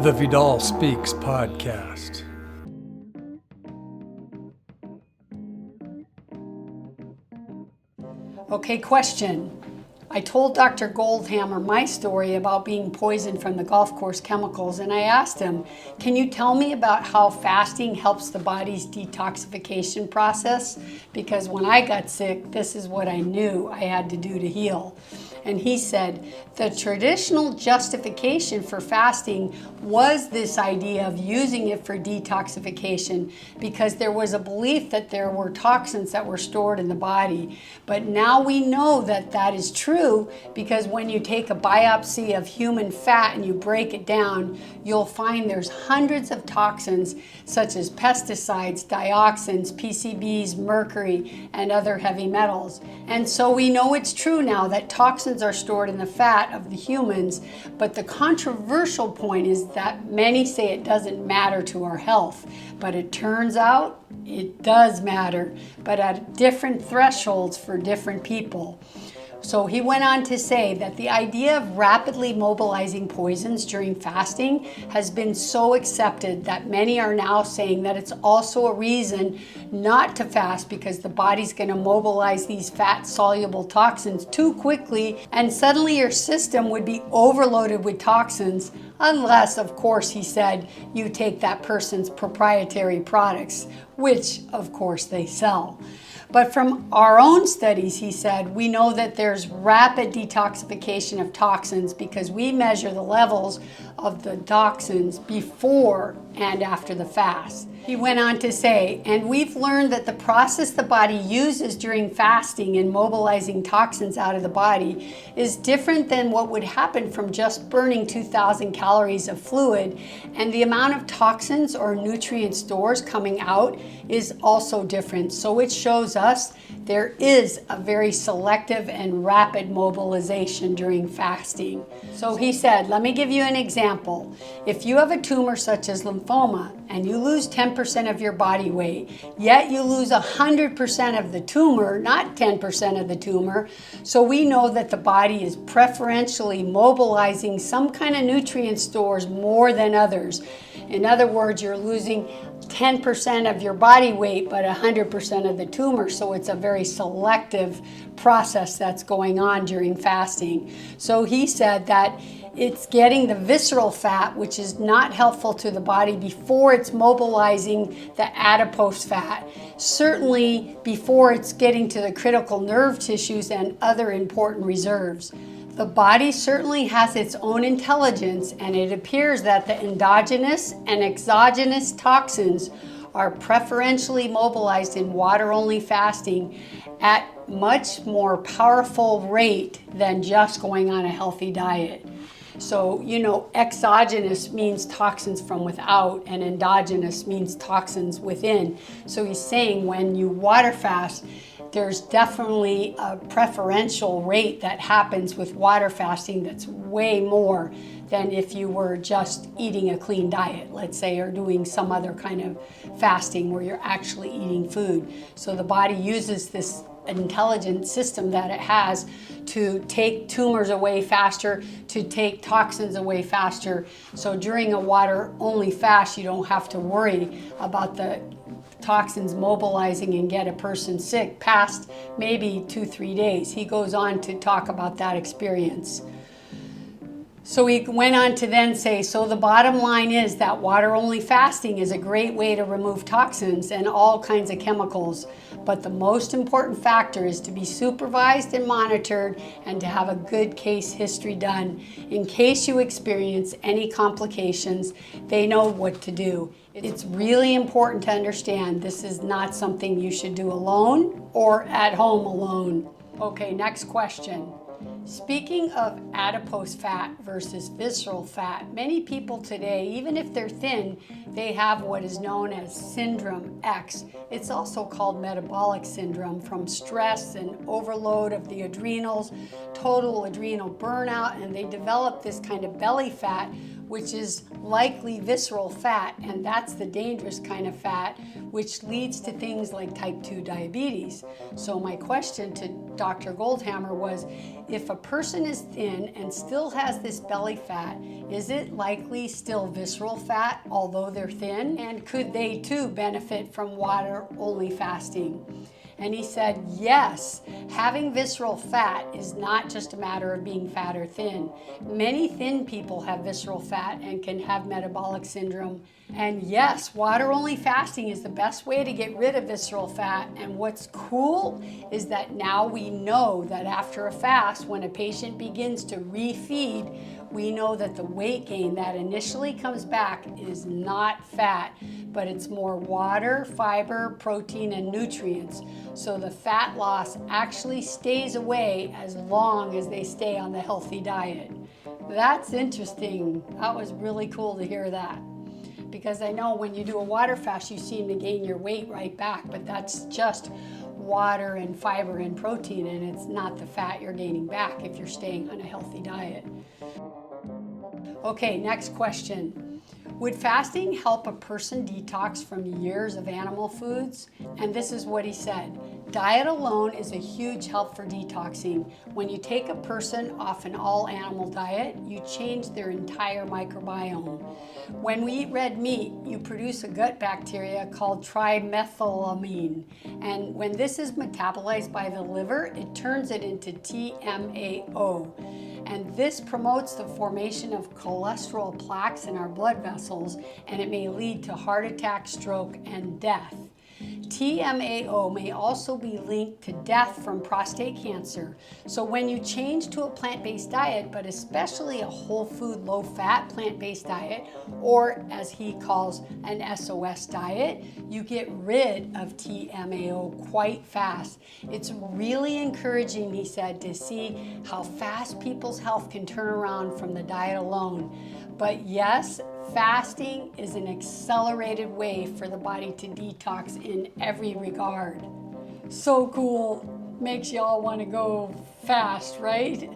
The Vidal Speaks podcast. Okay, question. I told Dr. Goldhammer my story about being poisoned from the golf course chemicals, and I asked him, can you tell me about how fasting helps the body's detoxification process? Because when I got sick, this is what I knew I had to do to heal. And he said, the traditional justification for fasting was this idea of using it for detoxification because there was a belief that there were toxins that were stored in the body. But now we know that that is true because when you take a biopsy of human fat and you break it down, you'll find there's hundreds of toxins such as pesticides, dioxins, PCBs, mercury, and other heavy metals. And so we know it's true now that toxins are stored in the fat of the humans, but the controversial point is that many say it doesn't matter to our health, but it turns out it does matter, but at different thresholds for different people. So he went on to say that the idea of rapidly mobilizing poisons during fasting has been so accepted that many are now saying that it's also a reason not to fast because the body's going to mobilize these fat-soluble toxins too quickly and suddenly your system would be overloaded with toxins unless, of course, he said, you take that person's proprietary products, which, of course, they sell. But from our own studies, he said, we know that there's rapid detoxification of toxins because we measure the levels of the toxins before and after the fast. He went on to say, and we've learned that the process the body uses during fasting in mobilizing toxins out of the body is different than what would happen from just burning 2,000 calories of fluid, and the amount of toxins or nutrient stores coming out is also different. So it shows us there is a very selective and rapid mobilization during fasting. So he said, let me give you an example. If you have a tumor such as lymphoma and you lose 10% of your body weight, yet you lose 100% of the tumor, not 10% of the tumor, so we know that the body is preferentially mobilizing some kind of nutrient stores more than others. In other words, you're losing 10% of your body weight, but 100% of the tumor. So it's a very selective process that's going on during fasting. So he said that it's getting the visceral fat, which is not helpful to the body before it's mobilizing the adipose fat. Certainly before it's getting to the critical nerve tissues and other important reserves. The body certainly has its own intelligence, and it appears that the endogenous and exogenous toxins are preferentially mobilized in water-only fasting at much more powerful rate than just going on a healthy diet. So, exogenous means toxins from without and endogenous means toxins within. So he's saying when you water fast, there's definitely a preferential rate that happens with water fasting that's way more than if you were just eating a clean diet, let's say, or doing some other kind of fasting where you're actually eating food. So the body uses this intelligent system that it has to take tumors away faster, to take toxins away faster. So during a water-only fast, you don't have to worry about the toxins mobilizing and get a person sick past maybe 2-3 days. He goes on to talk about that experience. So he went on to then say, so the bottom line is that water-only fasting is a great way to remove toxins and all kinds of chemicals. But the most important factor is to be supervised and monitored and to have a good case history done. In case you experience any complications, they know what to do. It's really important to understand this is not something you should do alone or at home alone. Okay, next question. Speaking of adipose fat versus visceral fat, many people today, even if they're thin, they have what is known as syndrome X. It's also called metabolic syndrome from stress and overload of the adrenals, total adrenal burnout, and they develop this kind of belly fat, which is likely visceral fat, and that's the dangerous kind of fat, which leads to things like type 2 diabetes. So my question to Dr. Goldhammer was, if a person is thin and still has this belly fat, is it likely still visceral fat, although they're thin? And could they too benefit from water-only fasting? And he said, yes, having visceral fat is not just a matter of being fat or thin. Many thin people have visceral fat and can have metabolic syndrome. And yes, water-only fasting is the best way to get rid of visceral fat. And what's cool is that now we know that after a fast, when a patient begins to refeed, we know that the weight gain that initially comes back is not fat, but it's more water, fiber, protein, and nutrients. So the fat loss actually stays away as long as they stay on the healthy diet. That's interesting. That was really cool to hear that. Because I know when you do a water fast, you seem to gain your weight right back, but that's just water and fiber and protein, and it's not the fat you're gaining back if you're staying on a healthy diet. Okay, next question. Would fasting help a person detox from years of animal foods? And this is what he said. Diet alone is a huge help for detoxing. When you take a person off an all-animal diet, you change their entire microbiome. When we eat red meat, you produce a gut bacteria called trimethylamine. And when this is metabolized by the liver, it turns it into TMAO. And this promotes the formation of cholesterol plaques in our blood vessels, and it may lead to heart attack, stroke, and death. TMAO may also be linked to death from prostate cancer. So when you change to a plant-based diet, but especially a whole food, low-fat plant-based diet, or as he calls an SOS diet, you get rid of TMAO quite fast. It's really encouraging, he said, to see how fast people's health can turn around from the diet alone. But yes, fasting is an accelerated way for the body to detox in every regard. So cool. Makes you all want to go fast, right?